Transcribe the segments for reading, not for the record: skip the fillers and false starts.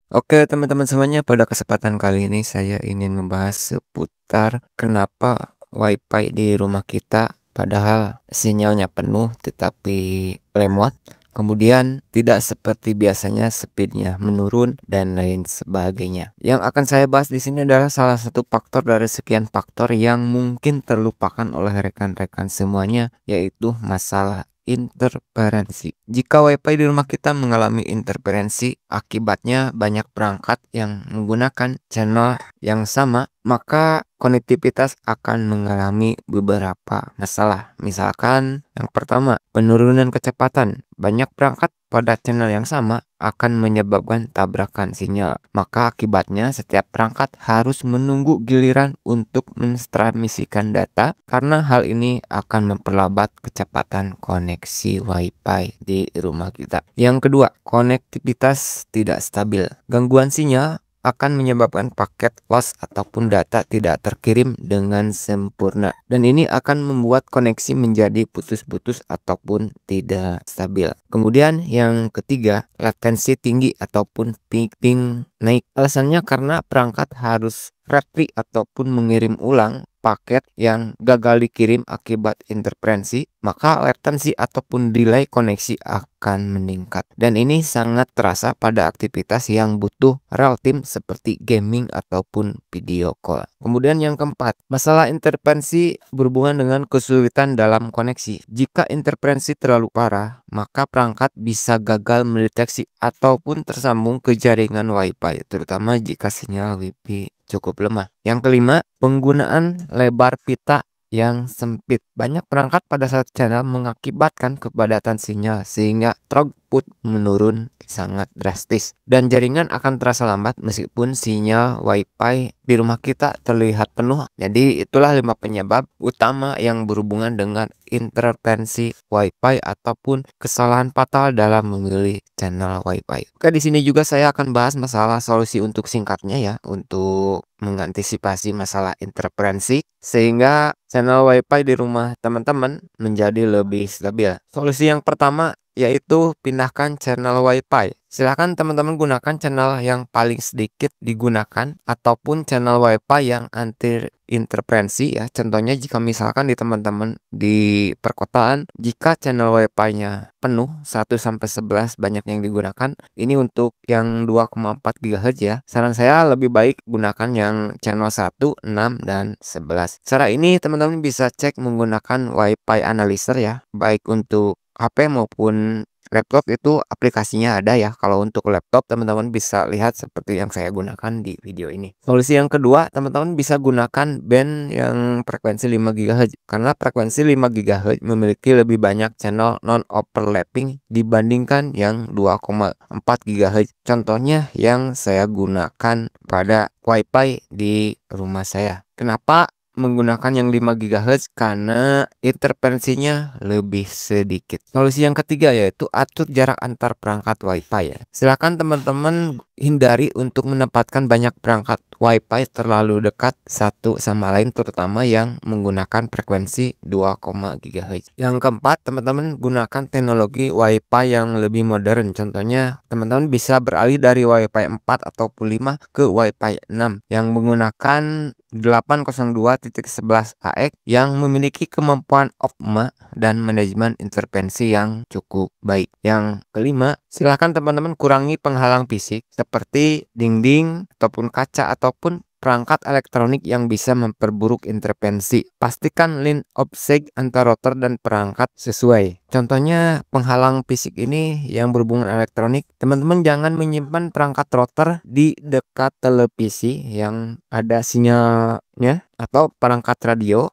Oke teman-teman semuanya, pada kesempatan kali ini saya ingin membahas seputar kenapa WiFi di rumah kita padahal sinyalnya penuh tetapi lemot, kemudian tidak seperti biasanya speednya menurun dan lain sebagainya. Yang akan saya bahas di sini adalah salah satu faktor dari sekian faktor yang mungkin terlupakan oleh rekan-rekan semuanya, yaitu masalah interferensi. Jika WiFi di rumah kita mengalami interferensi, akibatnya banyak perangkat yang menggunakan channel yang sama, maka konektivitas akan mengalami beberapa masalah. Misalkan yang pertama, penurunan kecepatan. Banyak perangkat pada channel yang sama akan menyebabkan tabrakan sinyal. Maka akibatnya setiap perangkat harus menunggu giliran untuk mentransmisikan data karena hal ini akan memperlambat kecepatan koneksi WiFi di rumah kita. Yang kedua, konektivitas tidak stabil. Gangguan sinyal akan menyebabkan paket loss ataupun data tidak terkirim dengan sempurna. Dan ini akan membuat koneksi menjadi putus-putus ataupun tidak stabil. Kemudian yang ketiga, latensi tinggi ataupun ping naik. Alasannya karena perangkat harus retry ataupun mengirim ulang paket yang gagal dikirim akibat interferensi, maka latensi ataupun delay koneksi akan meningkat. Dan ini sangat terasa pada aktivitas yang butuh real time seperti gaming ataupun video call. Kemudian yang keempat, masalah interferensi berhubungan dengan kesulitan dalam koneksi. Jika interferensi terlalu parah, maka perangkat bisa gagal mendeteksi ataupun tersambung ke jaringan WiFi, terutama jika sinyal Wi-Fi cukup lemah. Yang kelima, penggunaan lebar pita yang sempit. Banyak perangkat pada satu channel mengakibatkan kepadatan sinyal sehingga throughput menurun sangat drastis dan jaringan akan terasa lambat meskipun sinyal WiFi di rumah kita terlihat penuh. Jadi itulah 5 penyebab utama yang berhubungan dengan interferensi WiFi ataupun kesalahan fatal dalam memilih channel WiFi. Oke, di sini juga saya akan bahas masalah solusi untuk singkatnya ya, untuk mengantisipasi masalah interferensi sehingga channel WiFi di rumah teman-teman menjadi lebih stabil. Solusi yang pertama yaitu pindahkan channel WiFi. Silahkan teman-teman gunakan channel yang paling sedikit digunakan ataupun channel WiFi yang anti interferensi ya. Contohnya jika misalkan di teman-teman di perkotaan, jika channel WiFi-nya penuh 1 sampai 11 banyak yang digunakan, ini untuk yang 2,4 GHz ya. Saran saya lebih baik gunakan yang channel 1, 6, dan 11. Cara ini teman-teman bisa cek menggunakan WiFi analyzer ya, baik untuk HP maupun laptop itu aplikasinya ada ya. Kalau untuk laptop teman-teman bisa lihat seperti yang saya gunakan di video ini. Solusi yang kedua, teman-teman bisa gunakan band yang frekuensi 5 GHz karena frekuensi 5 GHz memiliki lebih banyak channel non overlapping dibandingkan yang 2,4 GHz. Contohnya yang saya gunakan pada WiFi di rumah saya. Kenapa menggunakan yang 5 GHz? Karena interferensinya lebih sedikit. Solusi yang ketiga yaitu atur jarak antar perangkat WiFi ya. Silakan teman-teman hindari untuk menempatkan banyak perangkat WiFi terlalu dekat satu sama lain, terutama yang menggunakan frekuensi 2, GHz. Yang keempat, teman-teman gunakan teknologi WiFi yang lebih modern. Contohnya, teman-teman bisa beralih dari WiFi 4 ataupun 5 ke WiFi 6 yang menggunakan 802.11ax yang memiliki kemampuan opma dan manajemen interferensi yang cukup baik. Yang kelima, silakan teman-teman kurangi penghalang fisik seperti dinding ataupun kaca ataupun perangkat elektronik yang bisa memperburuk interferensi. Pastikan line of sight antara router dan perangkat sesuai. Contohnya penghalang fisik ini yang berhubungan elektronik, teman-teman jangan menyimpan perangkat router di dekat televisi yang ada sinyalnya atau perangkat radio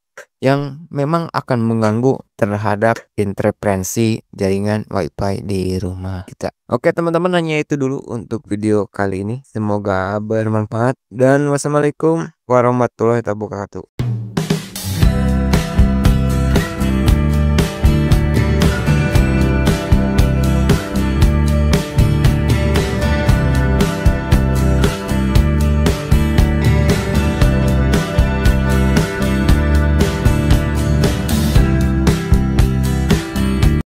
yang memang akan mengganggu terhadap interferensi jaringan WiFi di rumah kita. Oke teman-teman, hanya itu dulu untuk video kali ini. Semoga bermanfaat dan wassalamualaikum warahmatullahi wabarakatuh.